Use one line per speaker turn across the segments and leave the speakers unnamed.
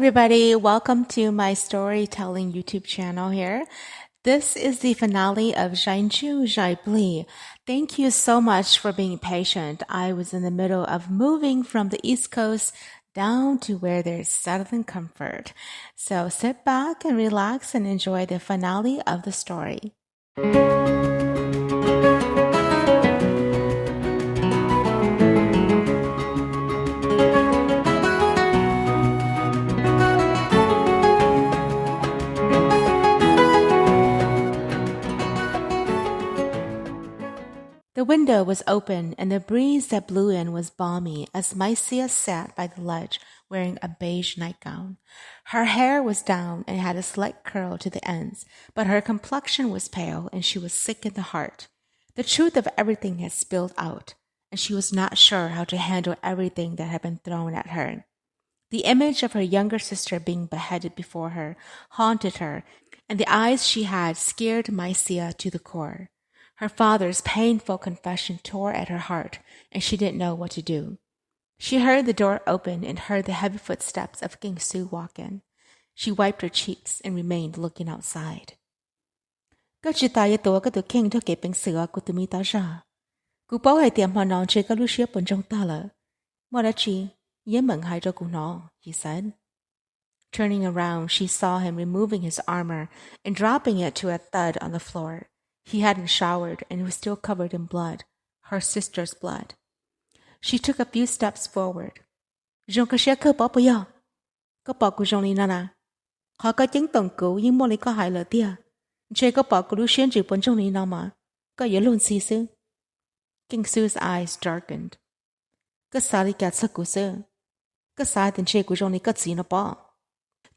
everybody, welcome to my storytelling YouTube channel here. This is the finale of Plig. Thank you so much for being patient. I was in the middle of moving from the East Coast down to where there's southern comfort. So sit back and relax and enjoy the finale of the story. The window was open, and the breeze that blew in was balmy as Mai Sia sat by the ledge wearing a beige nightgown. Her hair was down and had a slight curl to the ends, but her complexion was pale and she was sick in the heart. The truth of everything had spilled out, and she was not sure how to handle everything that had been thrown at her. The image of her younger sister being beheaded before her haunted her, and the eyes she had scared Mai Sia to the core. Her father's painful confession tore at her heart, and she didn't know what to do. She heard the door open and heard the heavy footsteps of Nkauj walk in. She wiped her cheeks and remained looking outside. Cô chỉ tay tôi cái tụi King thôi kịp bằng sữa của tụi mi ta ra. Cô bảo hai tiệm họ non chơi cái lúc xưa bên trong ta lợ. Mà đã chỉ, dễ mừng hai cho cô nó, he said. Turning around, she saw him removing his armor and dropping it to a thud on the floor. He hadn't showered and was still covered in blood, her sister's blood. She took a few steps forward. Rong cái xe cơ bỏ bây giờ. Có bỏ của rong đi nana. Họ có chứng tổng cứu nhưng mô lý có hại lỡ tia. Chơi có bỏ của lưu xuyên chỉ bốn trong lý nào mà. Có yếu luôn xí sư. Nkau's eyes darkened. Có xa lý gạt sắc của sư. Có xa tình chơi của rong lý có gì nó bỏ.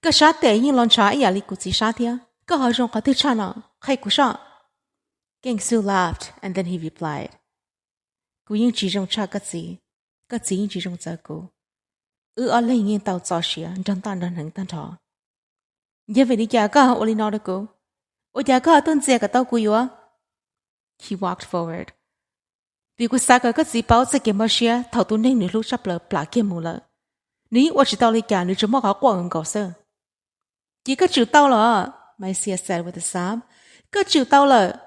Có xa tế nhưng lòng trả ý lý của gì xa thia. Có họ rong có tư cha nó. Khai của xa. Nkauj laughed, and then he replied, "Cô yên chỉ trong cha cái gì chỉ trong giờ cô. Ở lại nghiêng tàu gió xía, trong tan đơn hứng tan thọ. Giờ về đi nhà cả ở lại nào đó cô. Ở nhà cả tuần giờ cả tàu cô yếu. He walked forward. Vì cô xa cái gì bảo sẽ kiếm bao xía, thầu tuần nên nửa lúc sắp lỡ plá kiếm mù lỡ. Ní ở chỉ tàu lại cả nửa chỉ mò khó quăng ngầu sơ. Chỉ có chịu tàu lỡ, Mai Sia said with a sob. Có chịu tàu lỡ.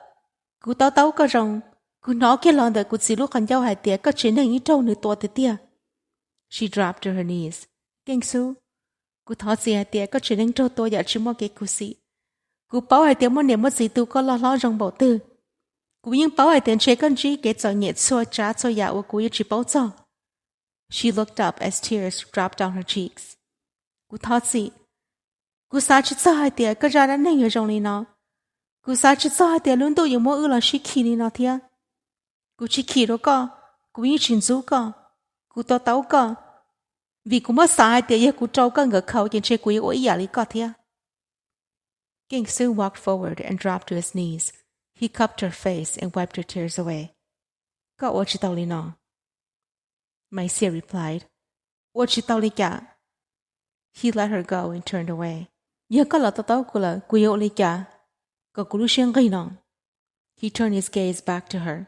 Cô tao tao có rong, cô nói kia lần đời cô chỉ lúc khăn giao hai tia có chuyện này như trâu nửa tua tia. She dropped to her knees. Nkauj, cô thọ gì hai tia có chuyện này trâu tua giả chỉ mua cái cô sĩ. Cô bảo hai tia mua niệm mất gì tu có lo rong bảo tư. Cô nhưng bảo hai tia chơi con gì cái cho nhẹ xua trả cho giả của cô chỉ bảo cho. She looked up as tears dropped down her cheeks. Cô thọ gì? Cô sao chỉ cho hai tia có ra đã nên ở rong này nào. Cô sao chỉ cho hai tiền luôn tôi dùng mỗi là she kỳ đi nào thia. Cô chỉ kỳ đó co, cô yên chuyện dữ co, cô tao tao co. Vì cô mất sai tiền cô trâu co ngỡ khẩu trên chơi cô yêu ý lý co thia. Nkauj walked forward and dropped to his knees. He cupped her face and wiped her tears away. Có ổ chỉ tao lý nào? Mai Sia replied. Ổ chỉ tao lý cả. He let her go and turned away. Giờ có là tao tao cô là cô yêu lý cả. He turned his gaze back to her.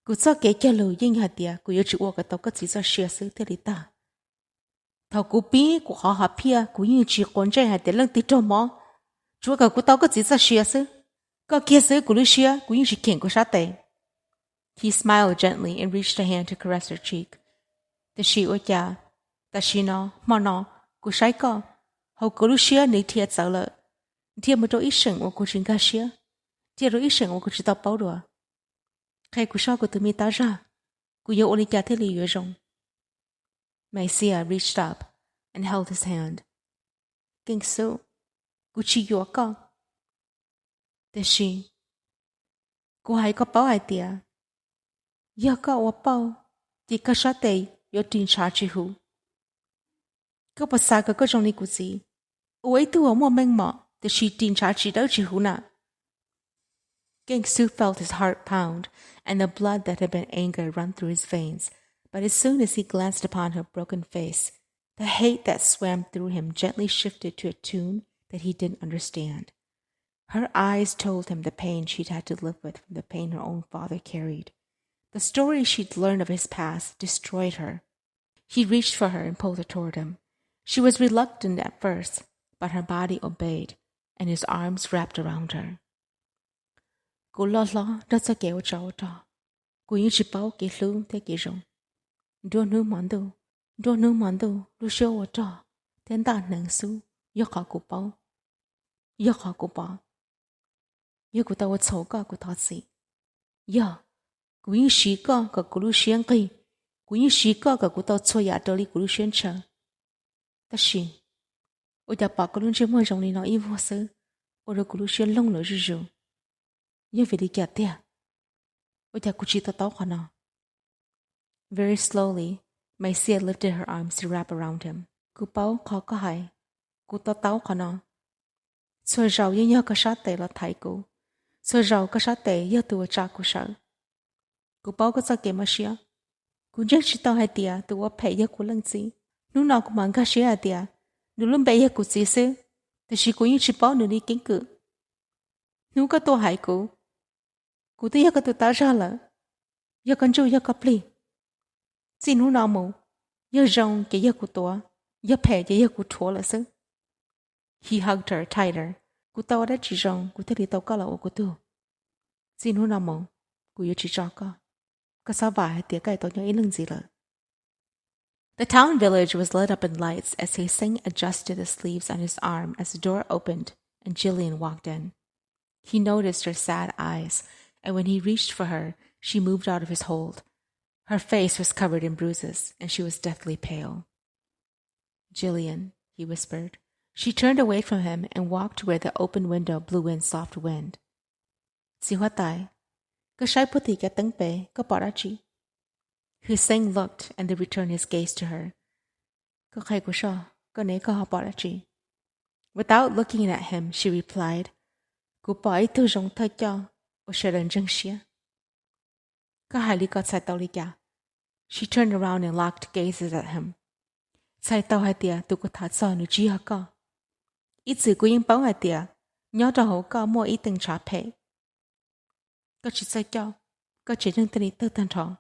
Cô cho kể kia lù yên hạt tia, cô yêu chịu ổ cái tao có chỉ cho xìa sư thế lý ta. Thảo cô bí, cô họ hả pia, cô yên chỉ còn chạy hạt tia lăng tí trô mò. Chúa cả cô tao có chỉ cho xìa sư. Có kia sư cô lưu xìa, cô yên chỉ kiện cô sát tệ. He smiled gently and reached a hand to caress her cheek. Tà she ổ chà, tà she nó, mà nó, cô sái co. Hầu cô lưu xìa nấy thiệt sợ lợ. Thiệt một đôi ý sừng của cô chính ca xìa. Thiệt đôi ý sừng của cô chỉ tao bảo đùa. Khai cô sao cô tự mi ta ra. Cô yêu ổ lý chà thế lý yếu rong. Mai Sia reached up and held his hand. Nkauj, cô chỉ yếu co. Tà she. Cô hãy có bảo hai tia. Yếu co ổ bảo. Thì có sát tệ yếu tin trả chỉ hữu. Cô bà xa có rong lý cô gì. Ổ ấy tu ở mùa mênh mọ. That she tin trả chỉ đâu chỉ hữu nạ. Nkauj felt his heart pound and the blood that had been anger run through his veins, but as soon as he glanced upon her broken face, the hate that swam through him gently shifted to a tune that he didn't understand. Her eyes told him the pain she'd had to live with from the pain her own father carried. The story she'd learned of his past destroyed her. He reached for her and pulled her toward him. She was reluctant at first, but her body obeyed, and his arms wrapped around her. Cô lo đó cho kéo cháu trò. Cô như chỉ bảo cái lưu thế cái rồng. Đua nữ món đồ, lưu siêu ở trò. Tên ta nâng su, yêu khó cô bảo. Yêu cô ta ở chỗ cô thọ gì. Yêu, cô như sĩ có cô lưu xuyên kỳ. Cô như sĩ có cô ta cho nhà trở lý cô lưu xuyên chờ. Ta xin. Ôi ta bảo cô lưu xuyên môi rồng này nó y vô sư. Ôi rồi cô lưu xuyên lông nữa rồi. Yêu vì đi kẹt tìa. Ôi ta cô chỉ tao khoa nó. Very slowly, Mai Sia lifted her arms to wrap around him. Cô bảo khó có hại. Cô tao khoa nó. Rồi rau yêu nhớ có sát tệ là thái cô. Rồi rau có sát tệ yêu tụi cha cô sợ. Cô bảo có sao kể mà xia. Cô nhớ chỉ tao hai tìa tụi phải yêu cô lần gì. Lúc nào cũng mang cả xia hai tìa. Nếu lúc bây yêu cô gì sư. Thì chỉ cô như chỉ bảo nữa đi kính cự. Nếu có tôi hại cô. Cô tôi yêu có tụi ta ra là. Yêu con chú yêu có Plig. Xin lúc nào mù. Yêu rong cái yêu cô tôi. Yêu phải cái yêu cô thua là sư. He hugged her tighter. Cô tao đã chỉ rong, cô thấy tao có là ô cô tu. Xin hôn nào mong, cô yêu chỉ cho có. Có sao vài tía cái tao nhớ ý lưng gì lợ. The town village was lit up in lights as he Singh adjusted the sleeves on his arm as the door opened and Jillian walked in. He noticed her sad eyes, and when he reached for her, she moved out of his hold. Her face was covered in bruises, and she was deathly pale. Jillian, he whispered. She turned away from him and walked to where the open window blew in soft wind. Si hoa tai, có sai bút thì cái tấn bề, có bỏ ra chị. Hussein looked and then returned his gaze to her. Có khai của sao, có nấy có họ bỏ ra chị. Without looking at him, she replied, cô bỏ ý thư rộng thơ cho, ô sẽ lần răng xía. Có hai lý có sai tao lý cả. She turned around and locked gazes at him. Sai tao hai tìa, tụi có thả sao nữ chi hả có. Ít sự của những báo hai tìa, nhớ ra hổ có mua ý từng trả phê. Có chỉ sai cho, có chỉ nâng tên ý tư thân thọ.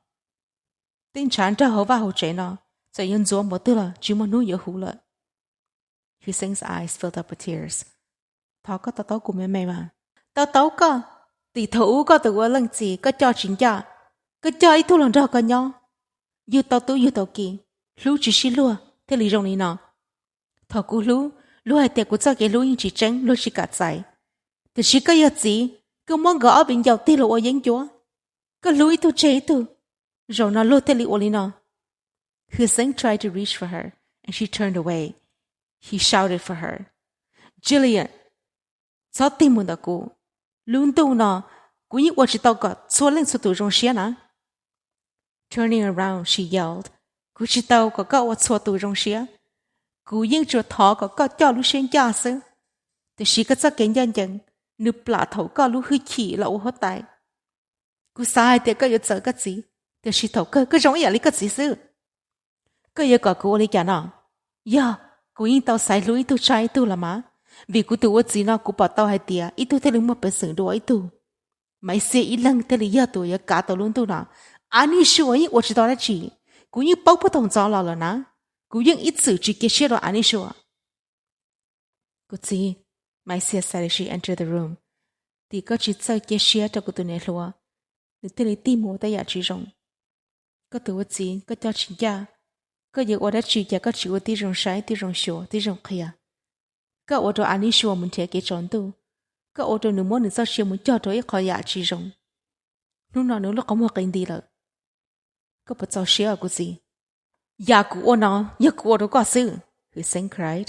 Tên chán ra hổ và hổ trẻ nó, sẽ yên dùa một tư là chỉ một núi yếu hú lợi. Hussein's eyes filled up with tears. Thọ có tao của mẹ mà. Tao có, tỷ thủ có tự qua lần gì, có cho chính cho. Có cho ý thu lần ra có nhau. Yêu tao tú yêu tao kì, lũ chỉ xí lùa, thế lý rong này nó. Thọ của lũ hai tiệc của cho cái lũ yên chỉ tránh, lũ chỉ cả giải. Thì chỉ có yêu gì, cứ mong gõ bình giàu tí lộ ở dân chúa. Có lũ ý tu chế tu. Rồi nó lũ thế lý ô lý nó. Hussein tried to reach for her, and she turned away. He shouted for her. Jillian, sao tìm muốn đó cô? Lũ tu nó, cô như quả chỉ tao có xua lên số tù rong xía nà. Turning around, she yelled, cô chỉ tao có quả xua tù rong xía. Cô yên chúa thọ có cho lũ xuyên cho sư. Thì she có cho kén dân dân, nữ plạ thấu có lũ hư khỉ là ô hốt tài. Cô sai thì có yếu sợ cái gì? Thì she thấu có rong ý lý cái gì sư? Có yếu có cô lý cả nó. Yeah, cô yên tao sai lũ ý tu trai tu là má. Vì cô tu ớt gì nó cô bảo tao hai tìa, ý tu thế lưng một bớt sừng đồ ý tu. Mai Sia ý lăng thế lý yếu tu yếu cả tao luôn tu nó. AiniSua ý ổ chỉ tao là chỉ. Cô như bốc bất thông gió lò là ná. Cô yên ít sự chỉ kia xế rồi AiniSua. Cô gì? Mai Sia said as she entered the room. Thì có chỉ chơi kia xế cho cô tu nè lùa. Để thế lý tìm mô tay giả chỉ rộng. Có tu ớt gì, có cho chỉ gia. Có yếu ổ đã chỉ gia có chỉ ổ tí rộng sái, tí rộng xua, tí rộng khía. Có ổ đồ AiniSua muốn thế cái trốn tu. Có ổ đồ nữ mô nữ sao xưa muốn cho tôi khỏi giả chỉ rộng. Lúc nào nữ có một kênh đi lợ. Có bắt cháu xế ở cô gì? Ya cô nó, ya cô đâu có sự. Hussein cried.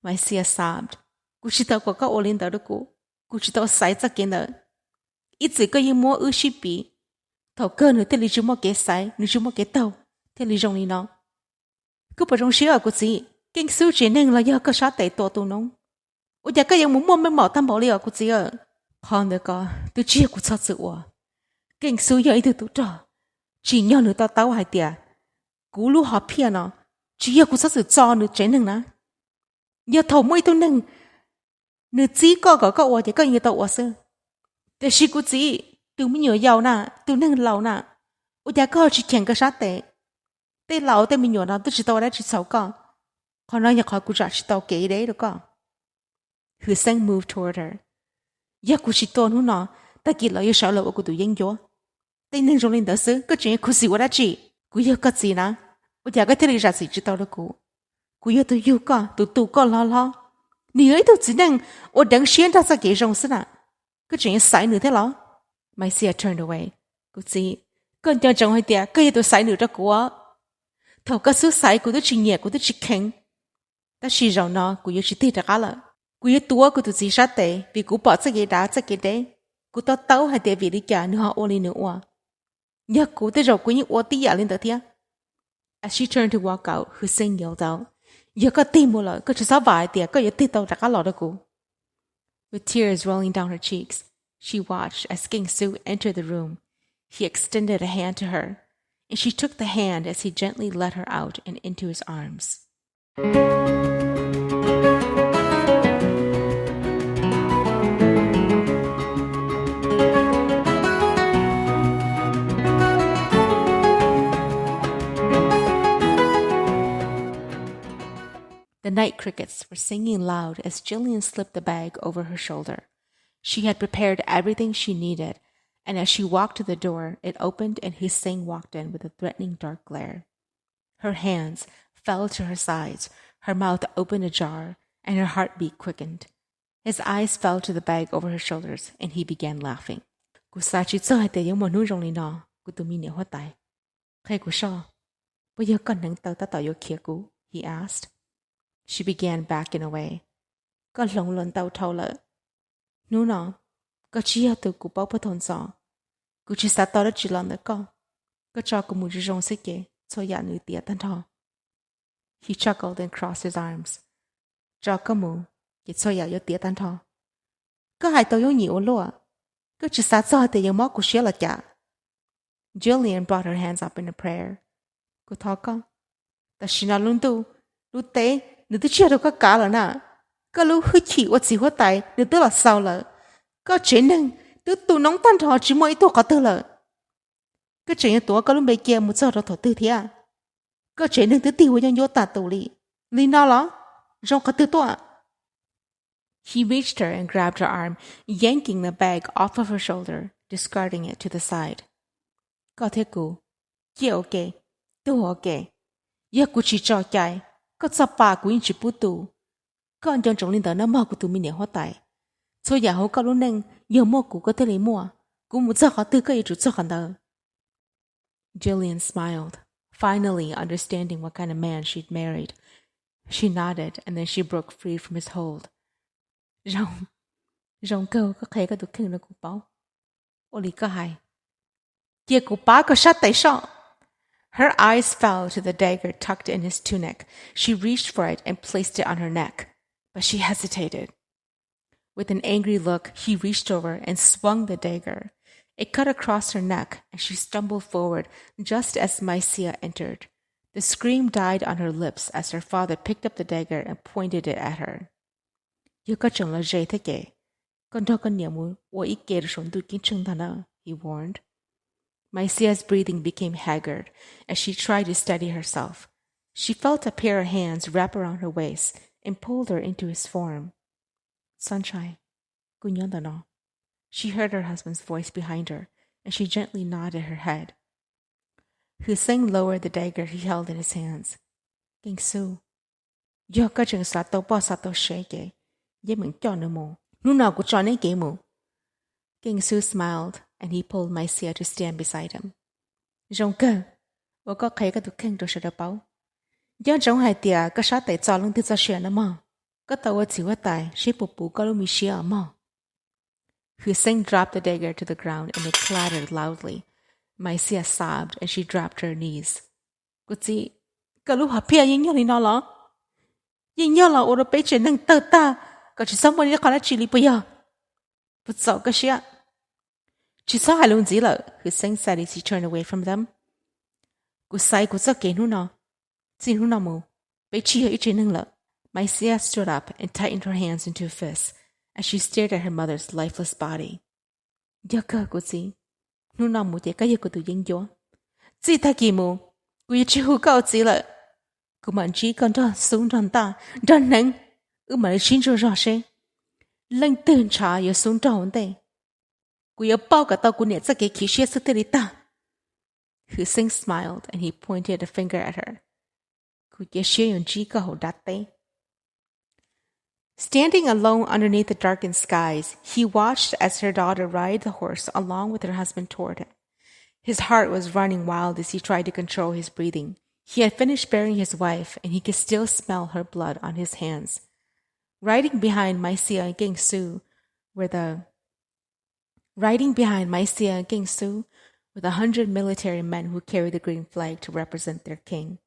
Mai Sia sobbed. Cô chỉ tao có ô lên đó đó cô. Cô chỉ tao sai ra kiến đó. Ít gì có những mua ư ship bị. Thảo cơ nữa thế lý chú mua cái sai, nữa chú mua cái tàu. Thế lý rong đi nó. Cô bắt rong xế ở cô gì? Kinh sư chỉ nên là ya có sát tẩy tổ tù nông. Ôi ya có những muốn mua mấy mỏ thăm bảo lý ở cô gì à? Còn được có, tôi chia cô sát sự à. Kinh sư ya ý từ tụ trò. Chỉ nhau nữa tao hai tìa. Cú lũ họ phía nó. Chỉ yêu cô sát sự cho nữa chế nâng ná. Yêu thầu môi tôi nâng. Nữa chỉ có ổ thì có nhiều tàu ổ sư. Để xí cô chỉ. Tôi mới nhớ giàu nà. Tôi nâng lầu nà. Ôi ya có chỉ khen cái sát tệ. Tê lầu tê mình nhớ nó tôi chỉ tao đã chỉ xấu con. Khó nói nhà khỏi cụ trả chỉ tao kỹ đấy được có. Hussein moved toward her. Ya cụ chỉ tôn hú nó, ta kỹ lợi yêu sợ lộ của tụi dân dỗ. Tên nên rong lên đỡ xứ, có chuyện cụ xì quá đã chỉ. Cụ yêu có gì nè, ôi nhà cái thế này ra gì chỉ tao đó cụ. Cụ yêu tụi yêu có, tụi có lo. Nì ấy tụi chỉ năng, ôi đấng xuyên ra sa kỹ rong xứ nè. Có chuyện sai nữa thế lo. Mai Sia turned away. Cụ chỉ, con chẳng chẳng hay tiệt, cái gì tụi sai nữa đó cụ á. Thầu cái số sai của tụi chỉ nhẹ của tụi chỉ khen. Ta chỉ rong nó, cụ yêu chỉ tiếc ra là. Cụ yêu tua của tụi chỉ sát tệ, vì cụ bỏ cái đá cái đấy. Cụ tao hay tiệt vì đi cả nữa họ ô lên nữa à. Nhớ cụ tới rồi cụ như ô tí à lên tới thiệt. As she turned to walk out, Hussein yelled out, "You got tìm một lời, có chỉ sao vài tiệt, có yêu tiếc tao ra cái lọ đó cụ." With tears rolling down her cheeks, she watched as KheejXub entered the room. He extended a hand to her, and she took the hand as he gently led her out and into his arms. The night crickets were singing loud as Jillian slipped the bag over her shoulder. She had prepared everything she needed, and as she walked to the door, it opened and Hussein walked in with a threatening dark glare. Her hands fell to her sides, her mouth opened ajar, and her heartbeat quickened. His eyes fell to the bag over her shoulders, and he began laughing. Kusachi tso hai te yung mo nu rong li no, ku tu mi ne ho tai. Khay ku sho, bo yo kon nang tao ta tao yo kia ku, he asked. She began backing away. Có lồng lần tao thâu lợ. Nú nó, có chia từ cụ bao bớt thôn sọ. Cụ chỉ sát tao đã chỉ lần nữa có. Có cho cụ mùi rong xích kê, cho dạ nữ tía tân thọ. He chuckled and crossed his arms. Cho có mù, kì cho dạ yo tía tân thọ. Có hai tao yo nhiều lụa. Có chỉ sát cho tê yo mó cụ xía là chả. Jillian brought her hands up in a prayer. Cụ thọ có. Ta xí na lung tu, lu tế, nữ tư chia đâu có cả là nè. Có lúc hư chỉ của chỉ hóa tài, nữ tư là sao lợ. Có chuyện nâng, nữ tù nóng tan thọ chỉ mỗi tuổi có tư lợ. Có chuyện tuổi có lúc bây kia một giờ đó thọ tư thế à. Có chuyện nâng tư tiêu với nhau tà tù lì. Lì nào đó, rong có tư tuổi. He reached her and grabbed her arm, yanking the bag off of her shoulder, discarding it to the side. Có thế cụ. Yeah, okay. Tu okay. Yeah, cụ chỉ cho chạy. Có sắp bà của anh chỉ bút tù. Có anh trong linh tờ nó mò của tụi mình để hóa tài. Cho giả hữu có lúc nâng, giờ mò của có thể lấy mua. Cũng một giờ khó tư có ý chủ cho khẩn tờ. Jillian smiled, finally understanding what kind of man she'd married. She nodded, and then she broke free from his hold. Rong câu có khẽ có tụi kinh nó của báo. Ô lý có hay. Kia của bá có sát tay sọ. Her eyes fell to the dagger tucked in his tunic. She reached for it and placed it on her neck, but she hesitated. With an angry look, he reached over and swung the dagger. It cut across her neck, and she stumbled forward just as Mai Sia entered. The scream died on her lips as her father picked up the dagger and pointed it at her. You got chồng là dễ thế kể. Con đó con nhiều mù, wo ít kể rồi tôi kiến chừng thà nè, he warned. Mai Sia's breathing became haggard as she tried to steady herself. She felt a pair of hands wrap around her waist and pulled her into his form. Sunshine, cô nhớ đó nó. She heard her husband's voice behind her, and she gently nodded her head. Hussein lowered the dagger he held in his hands. KheejXub, yo có chừng sát tao bỏ sát tao xế kể. Dễ mình cho nữa mù. Lúc nào cũng cho nên kể mù. KheejXub smiled, and he pulled Mai Sia to stand beside him. Rong cơ, wo có khẽ có tụi khen rồi sẽ đỡ báo. Do rong hai tia có sát tay cho lưng tư cho xuyên nữa mà. Có tao ở chỉ hóa tài, xí bù bù có lúc mi xia ở mà. Hussein dropped the dagger to the ground and it clattered loudly. Mai Sia sobbed and she dropped to her knees. Cô chị, có lúc hợp phía yên nhớ lý nó lắm. Yên nhớ là ô đồ bế chuyện nâng tờ ta, có chỉ sống bọn đi khó là chỉ lý bây giờ. Bụt sợ cái xia. Chỉ sao hai luôn gì lợ, Hussein said as he turned away from them. Cô sai cô sợ kể nụ nó. Xin nụ nó mù. Bế chi ở ít chuyện nâng lợ. Mai Sia stood up and tightened her hands into a fist as she stared at her mother's lifeless body. Giờ cơ cô chị. Nụ nó mù thì cái gì cô tự dân dỗ. Chị ta kì mù. Cô yêu chị hù câu chị lợ. Cô mặn chí con đó xuống đòn ta, đòn nâng, mà xin cho rõ xe. Lênตื่นtrả yếu xuống đòn đây. Cô yếu bao cả tao cô nhẹ ra cái khí xe sức tê ta. Hussein smiled and he pointed a finger at her. Cô yếu xe yon chí cả hồ đát tê. Standing alone underneath the darkened skies, he watched as her daughter ride the horse along with her husband toward him. His heart was running wild as he tried to control his breathing. He had finished burying his wife, and he could still smell her blood on his hands. Riding behind Mai Sia and KheejXub were 100 military men who carried the green flag to represent their king.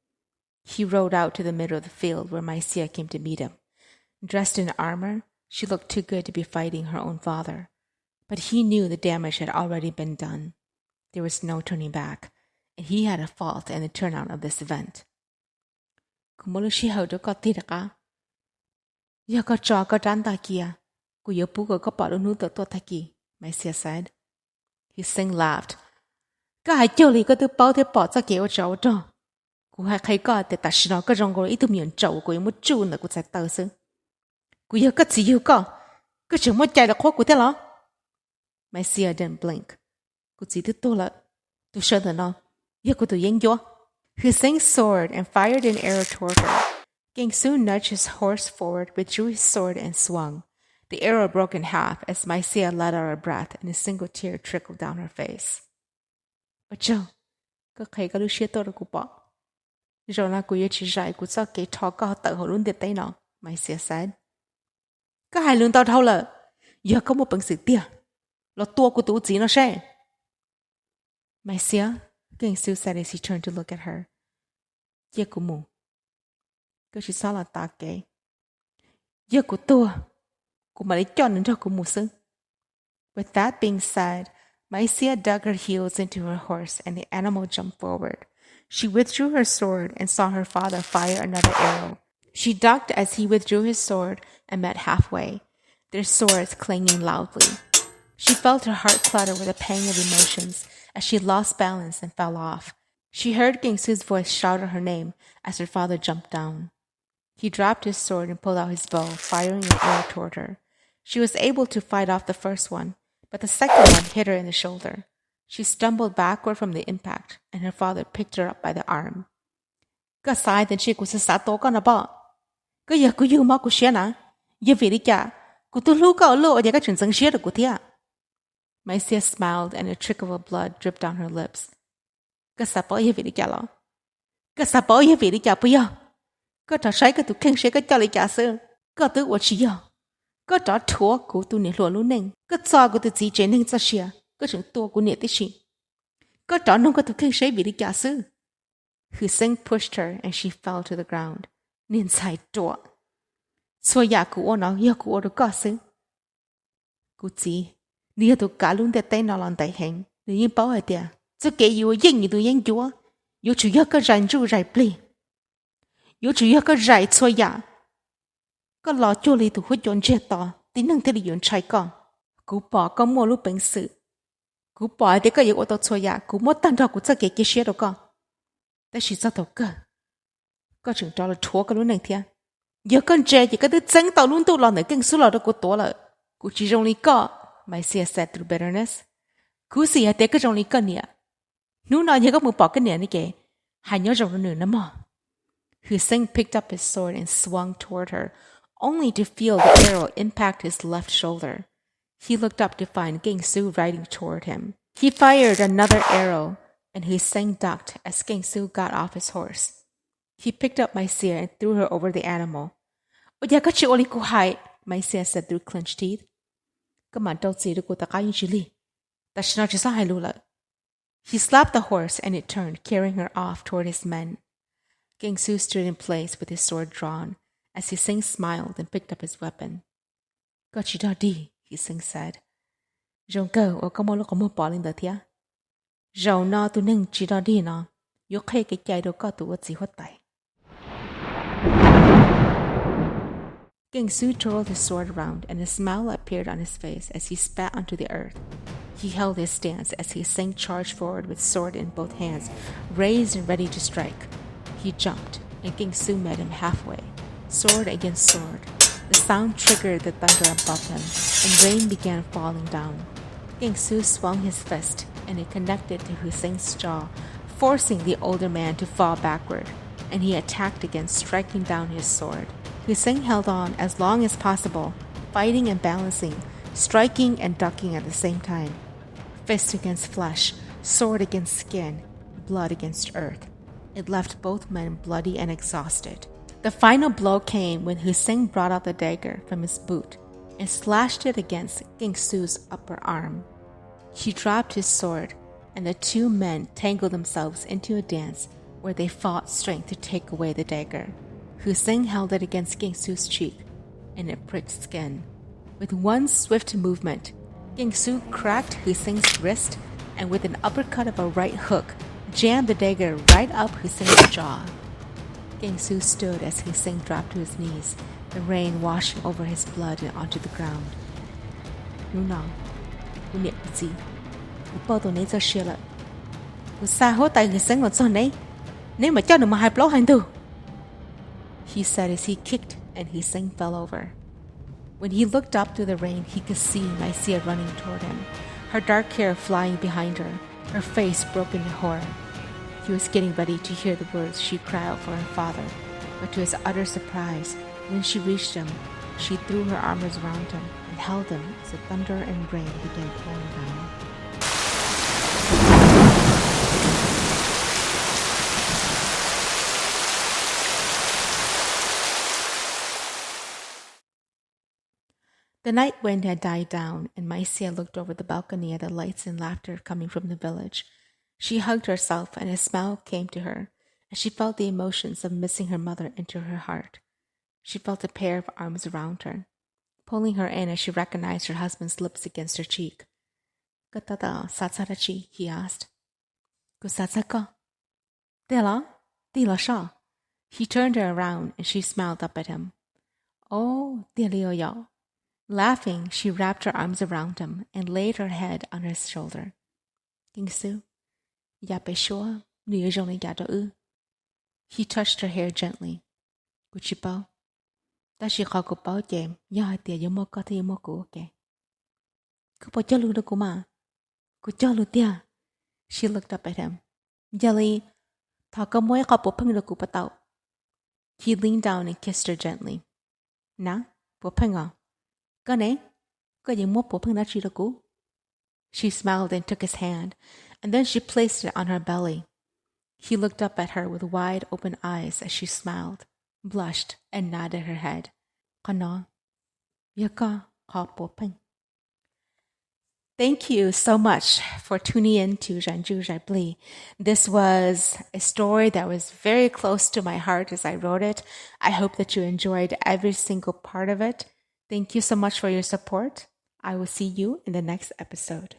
He rode out to the middle of the field where Mai Sia came to meet him. Dressed in armor, she looked too good to be fighting her own father. But he knew the damage had already been done. There was no turning back, and he had a fault in the turnout of this event. Kumulushi haudo ko tiraka. Ya ko cha ko tanta kia. Ku yo pu ko palu nu to taki, Mai Sia said. Hussein laughed. Ka hai choli ko tu pao te po za ke o chao do. Ku hai khai ko te ta shino ko jong ko itu mian chao ko mo chu na ku sai tao su. Ku yo ko zi yu ko. Ko chong mo chai la kho ku te lo. Mai Sia didn't blink. Ku zi tu to la. Tu sure the no. Ya ku tu yen yo. Hussein's sword and fired an arrow toward her. KheejXub nudged his horse forward, withdrew his sword, and swung. The arrow broke in half as Mai Sia let out a breath, and a single tear trickled down her face. Ocho, có thấy cái lúc xưa tôi đã cụ bỏ. Rồi là cụ chỉ dạy cụ sao cái thọ có tự hồ luôn để tay nó, Mai Sia said. Có hai lương tao thâu là, giờ có một bằng sự tia, là tua của tụ chỉ nó sẽ. Mai Sia, KheejXub said as he turned to look at her. Giờ cụ mù. Cô chỉ sao là ta kể. Giờ của tôi, cô mà lấy cho nên cho cô mù sư. With that being said, Mai Sia dug her heels into her horse and the animal jumped forward. She withdrew her sword and saw her father fire another arrow. She ducked as he withdrew his sword and met halfway, their swords clanging loudly. She felt her heart flutter with a pang of emotions as she lost balance and fell off. She heard KheejXub's voice shout her name as her father jumped down. He dropped his sword and pulled out his bow, firing an arrow toward her. She was able to fight off the first one, but the second one hit her in the shoulder. She stumbled backward from the impact, and her father picked her up by the arm. Cái sai then she was sa to con ba. Cái giờ cô yêu mà cô xé na. Giờ về đi cha. Cô tu lu ka lo ở cái chuyện dân xé được cô thia. Mai Sia smiled and a trickle of blood dripped down her lips. Cái sa bỏ giờ về đi cha lo. Cái sa bỏ giờ về đi cha bây giờ. Có trò sai cái tụ khen sẽ cái cho lại trả sơ. Có tụ của chị giờ. Có trò thua của tụ nè luôn luôn nè. Có cho của tụ chỉ chế nên cho xia. Có chuyện tua của nè tí chị. Có trò nông cái tụ khen sẽ bị đi trả sơ. Hussein pushed her and she fell to the ground. Nên sai trọ. Xua ya của nó ya của nó có sơ. Cô chỉ. Nè tụ cả luôn để tay nó lòng tay hẹn. Nè yên bảo ở đây. Cho kể yêu yên như tụ yên chúa. Yêu chủ yếu cái rành ru rành Plig. Yêu chủ yếu cái rải xua ya. Có lọ cho lý tụ hút dọn chết to. Tí nâng thế lý dọn trái con. Cú bỏ có mua lúc bệnh sự. Cú bỏ để có yêu ô tô xua ya. Cú mất tan ra cú chắc cái xe đó con. Tại chỉ sao tàu cơ. Có chừng cho là thua cái lúc nâng thia. Yêu con trẻ chỉ có đứa chân tàu luôn tụ lọ nữa KheejXub lọ đó cú tố là. Cú chỉ rong lý có. Mai Sia said through bitterness. Cú xì hả tế cái rong lý có nè. Nú nói như có một bỏ cái nè này kìa. Hai nhớ rong nó nửa nè mò. Hussein picked up his sword and swung toward her, only to feel the arrow impact his left shoulder. He looked up to find KheejXub riding toward him. He fired another arrow, and Hussein ducked as KheejXub got off his horse. He picked up Mai Sia and threw her over the animal. Oya ka chi oli ko hai, Mai Sia said through clenched teeth. Come on, don't say ko ta ka yin chili. Ta shina chi sa hai lu la. He slapped the horse, and it turned, carrying her off toward his men. KheejXub stood in place with his sword drawn, as Hussein smiled and picked up his weapon. Got you da di, Hussein said. Rong go o ka mo lo ko mo pa ling da thia. Rong na tu ning chi da di na. Yo khe ke chai do ka tu wa chi hot tai. KheejXub twirled his sword around, and a smile appeared on his face as he spat onto the earth. He held his stance as Hussein charged forward with sword in both hands, raised and ready to strike. He jumped, and King Su met him halfway, sword against sword. The sound triggered the thunder above him, and rain began falling down. King Su swung his fist, and it connected to Hussein's jaw, forcing the older man to fall backward, and he attacked again, striking down his sword. Hussein held on as long as possible, fighting and balancing, striking and ducking at the same time. Fist against flesh, sword against skin, blood against earth. It left both men bloody and exhausted. The final blow came when Hussein brought out the dagger from his boot and slashed it against King Su's upper arm. He dropped his sword, and the two men tangled themselves into a dance where they fought strength to take away the dagger. Hussein held it against King Su's cheek, and it pricked skin. With one swift movement, King Su cracked Hussein's wrist, and with an uppercut of a right hook, jammed the dagger right up Hussein's jaw. King Su stood as Hussein dropped to his knees, the rain washing over his blood and onto the ground. Nuna, unik zi, upo này cho xia lại. Usa hốt tay Hussein một son này, nếu mà cho được mà hai blow hành tu. He said as he kicked and Hussein fell over. When he looked up through the rain, he could see Mai Sia running toward him, her dark hair flying behind her, her face broken in horror. He was getting ready to hear the words she cried out for her father, but to his utter surprise, when she reached him, she threw her arms around him and held him as the thunder and rain began pouring down. The night wind had died down, and Mai Sia looked over the balcony at the lights and laughter coming from the village. She hugged herself, and a smile came to her, and she felt the emotions of missing her mother enter her heart. She felt a pair of arms around her, pulling her in as she recognized her husband's lips against her cheek. "Katada satsarachi?" he asked. "Kusatsaka?" "Dela? Dila sha?" He turned her around, and she smiled up at him. "Oh, Delioyo." Laughing, she wrapped her arms around him and laid her head on his shoulder. "King Su, ya pe shua, nu yong ya do u." He touched her hair gently. "Kuchipao, ta shi kha ko pao jem, ya tia yomo ka te yomo ko ke." "Ku po chalu do kuma. Ku chalu tia." She looked up at him. "Jelly, ta ka moy ka po phang do ku patao." He leaned down and kissed her gently. "Na, po phanga. Ka ne? Ka ye mo po phang na chi do ku." She smiled and took his hand, and then she placed it on her belly. He looked up at her with wide open eyes as she smiled, blushed, and nodded her head. "Kana, yaka ka po phang." Thank you so much for tuning in to Ranju Plig. This was a story that was very close to my heart as I wrote it. I hope that you enjoyed every single part of it. Thank you so much for your support. I will see you in the next episode.